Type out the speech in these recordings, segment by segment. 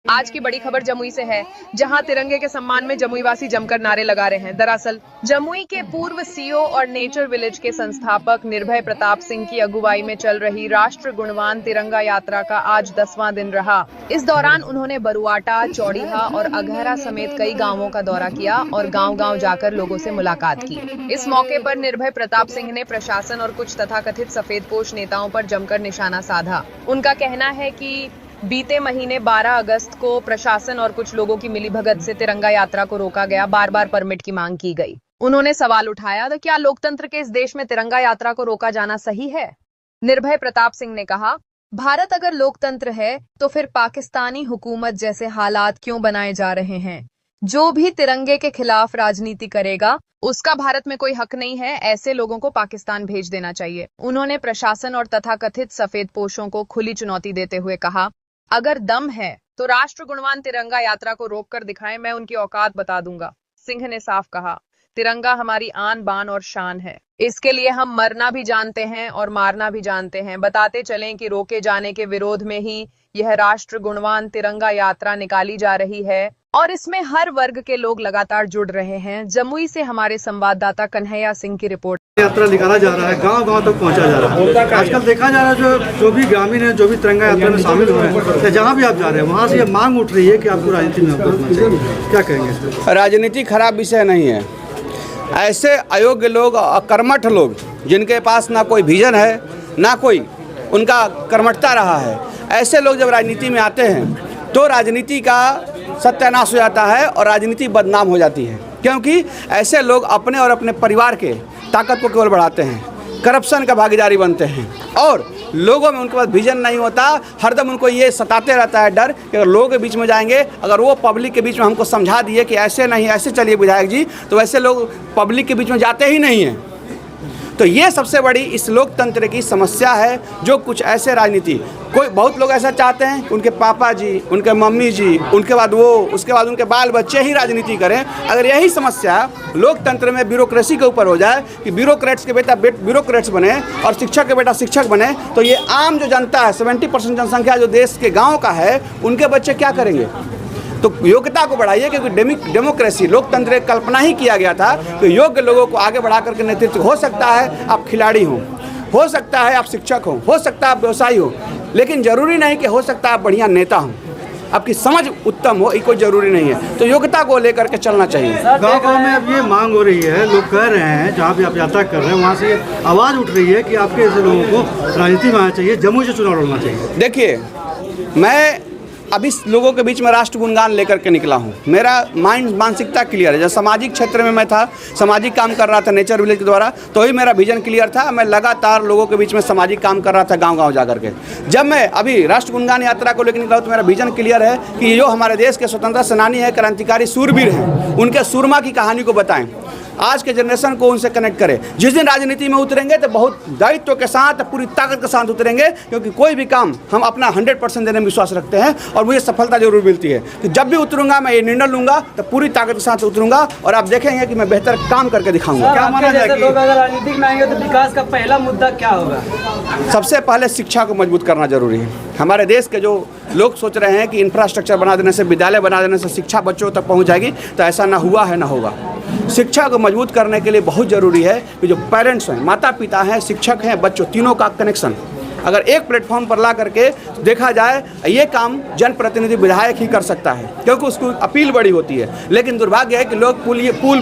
आज की बड़ी खबर जमुई से है, जहां तिरंगे के सम्मान में जमुईवासी जमकर नारे लगा रहे हैं। दरअसल जमुई के पूर्व सीओ और नेचर विलेज के संस्थापक निर्भय प्रताप सिंह की अगुवाई में चल रही राष्ट्र गुणवान तिरंगा यात्रा का आज 10वां दिन रहा। इस दौरान उन्होंने बरुआटा, चौड़ीहा और अघहरा समेत कई गांवों का दौरा किया और गांव-गांव जाकर लोगों से मुलाकात की। इस मौके पर निर्भय प्रताप सिंह ने प्रशासन और कुछ तथाकथित सफेदपोश नेताओं पर जमकर निशाना साधा। उनका कहना है कि बीते महीने 12 अगस्त को प्रशासन और कुछ लोगों की मिलीभगत से तिरंगा यात्रा को रोका गया। बार-बार परमिट की मांग की गई। उन्होंने सवाल उठाया, तो क्या लोकतंत्र के इस देश में तिरंगा यात्रा को रोका जाना सही है? निर्भय प्रताप सिंह ने कहा, भारत अगर लोकतंत्र है तो फिर पाकिस्तानी हुकूमत जैसे हालात क्यों बनाए जा रहे हैं? जो भी तिरंगे के खिलाफ राजनीति करेगा उसका भारत में कोई हक नहीं है। ऐसे लोगों को पाकिस्तान भेज देना चाहिए। उन्होंने प्रशासन और तथाकथित सफेदपोशों को खुली चुनौती देते हुए कहा, अगर दम है तो राष्ट्र गुणवान तिरंगा यात्रा को रोककर दिखाएं, मैं उनकी औकात बता दूंगा। सिंह ने साफ कहा, तिरंगा हमारी आन बान और शान है। इसके लिए हम मरना भी जानते हैं और मारना भी जानते हैं। बताते चलें कि रोके जाने के विरोध में ही यह राष्ट्र गुणवान तिरंगा यात्रा निकाली जा रही है और इसमें हर वर्ग के लोग लगातार जुड़ रहे हैं। जमुई से हमारे संवाददाता कन्हैया सिंह की रिपोर्ट। यात्रा निकाला जा रहा है, गांव-गांव तक पहुंचा जा रहा है। आजकल देखा जा रहा है जो भी ग्रामीण है, जो भी तिरंगा यात्रा में शामिल हुए हैं, जहाँ भी आप जा रहे हैं वहाँ से ये मांग उठ रही है कि आपको राजनीति में उतरना चाहिए। क्या कहेंगे इस पर? राजनीति खराब विषय नहीं है। ऐसे अयोग्य लोग, अकर्मठ लोग, जिनके पास ना कोई विजन है ना कोई उनका कर्मठता रहा है, ऐसे लोग जब राजनीति में आते हैं तो राजनीति का सत्यानाश हो जाता है और राजनीति बदनाम हो जाती है। क्योंकि ऐसे लोग अपने और अपने परिवार के ताकत को केवल बढ़ाते हैं, करप्शन का भागीदारी बनते हैं और लोगों में उनके पास विजन नहीं होता। हरदम उनको ये सताते रहता है डर कि अगर लोगों के बीच में जाएंगे, अगर वो पब्लिक के बीच में हमको समझा दिए कि ऐसे नहीं ऐसे चलिए विधायक जी, तो वैसे लोग पब्लिक के बीच में जाते ही नहीं हैं। तो ये सबसे बड़ी इस लोकतंत्र की समस्या है। जो कुछ ऐसे राजनीति, कोई बहुत लोग ऐसा चाहते हैं कि उनके पापा जी, उनके मम्मी जी, उनके बाद वो, उसके बाद उनके बाल बच्चे ही राजनीति करें। अगर यही समस्या लोकतंत्र में ब्यूरोक्रेसी के ऊपर हो जाए कि ब्यूरोक्रेट्स के बेटा ब्यूरोक्रेट्स बने और शिक्षक के बेटा शिक्षक बने, तो ये आम जो जनता है, 70% जनसंख्या जो देश के गाँव का है, उनके बच्चे क्या करेंगे? तो योग्यता को बढ़ाइए, क्योंकि डेमोक्रेसी लोकतंत्र कल्पना ही किया गया था कि योग्य लोगों को आगे बढ़ा करके नेतृत्व। हो सकता है आप खिलाड़ी हो सकता है आप शिक्षक हो सकता है आप व्यवसायी हो, लेकिन जरूरी नहीं कि हो सकता है आप बढ़िया नेता हो, आपकी समझ उत्तम हो, ये कोई जरूरी नहीं है। तो योग्यता को लेकर के चलना चाहिए। गाँव-गाँव में अब ये मांग हो रही है, लोग कह रहे हैं, जहाँ भी आप यात्रा कर रहे हैं वहाँ से आवाज़ उठ रही है कि आपके ऐसे लोगों को राजनीति में आना चाहिए, जमुई से चुनाव लड़ना चाहिए। देखिए, मैं अभी लोगों के बीच में राष्ट्र गुणगान लेकर के निकला हूँ। मेरा मानसिकता क्लियर है। जब सामाजिक क्षेत्र में मैं था, सामाजिक काम कर रहा था नेचर विलेज के द्वारा, तो ही मेरा विजन क्लियर था। मैं लगातार लोगों के बीच में सामाजिक काम कर रहा था, गांव-गांव जा करके। जब मैं अभी राष्ट्र गुणगान यात्रा को लेकर निकला तो मेरा विजन क्लियर है कि जो हमारे देश के स्वतंत्रता सेनानी है, क्रांतिकारी सूरवीर हैं, उनके सूरमा की कहानी को बताएं, आज के जनरेशन को उनसे कनेक्ट करें। जिस दिन राजनीति में उतरेंगे तो बहुत दायित्व के साथ, पूरी ताकत के साथ उतरेंगे, क्योंकि कोई भी काम हम अपना 100% देने में विश्वास रखते हैं और मुझे सफलता जरूर मिलती है। तो जब भी उतरूंगा मैं ये निर्णय लूंगा तो पूरी ताकत के साथ उतरूंगा और आप देखेंगे कि मैं बेहतर काम करके दिखाऊंगा। क्या माना जाए कि लोग अगर राजनीति में आएंगे तो विकास का पहला मुद्दा क्या होगा? सबसे पहले शिक्षा को मजबूत करना जरूरी है। हमारे देश के जो लोग सोच रहे हैं कि इंफ्रास्ट्रक्चर बना देने से, विद्यालय बना देने से शिक्षा बच्चों तक पहुंच जाएगी, तो ऐसा ना हुआ है ना होगा। शिक्षा को मजबूत करने के लिए बहुत ज़रूरी है कि जो पेरेंट्स हैं, माता पिता हैं, शिक्षक हैं, बच्चों, तीनों का कनेक्शन अगर एक प्लेटफॉर्म पर ला करके देखा जाए, ये काम जनप्रतिनिधि विधायक ही कर सकता है, क्योंकि उसको अपील बड़ी होती है। लेकिन दुर्भाग्य है कि लोग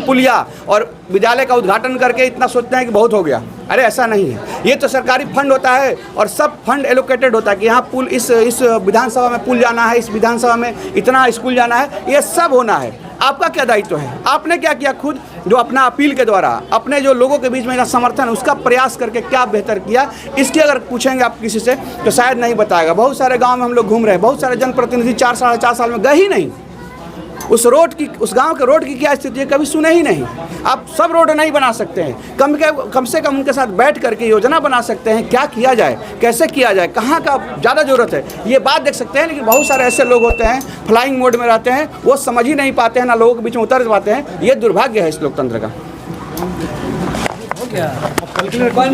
पुलिया और विद्यालय का उद्घाटन करके इतना सोचते हैं कि बहुत हो गया। अरे ऐसा नहीं है। ये तो सरकारी फंड होता है और सब फंड एलोकेटेड होता है कि यहाँ पुल, इस विधानसभा में पुल जाना है, इस विधानसभा में इतना स्कूल जाना है, ये सब होना है। आपका क्या दायित्व है? आपने क्या किया खुद, जो अपना अपील के द्वारा अपने जो लोगों के बीच में समर्थन, उसका प्रयास करके क्या बेहतर किया? इसकी अगर पूछेंगे आप किसी से तो शायद नहीं बताएगा। बहुत सारे गांव में हम लोग घूम रहे हैं, बहुत सारे जनप्रतिनिधि 4-4.5 साल में गए ही नहीं। उस रोड की, उस गांव के रोड की क्या स्थिति है कभी सुने ही नहीं। आप सब रोड नहीं बना सकते हैं, कम से कम उनके साथ बैठ करके योजना बना सकते हैं, क्या किया जाए, कैसे किया जाए, कहाँ का ज़्यादा ज़रूरत है, ये बात देख सकते हैं। लेकिन बहुत सारे ऐसे लोग होते हैं फ्लाइंग मोड में रहते हैं, वो समझ ही नहीं पाते हैं, ना लोगों के बीच में उतर पाते हैं। ये दुर्भाग्य है इस लोकतंत्र का।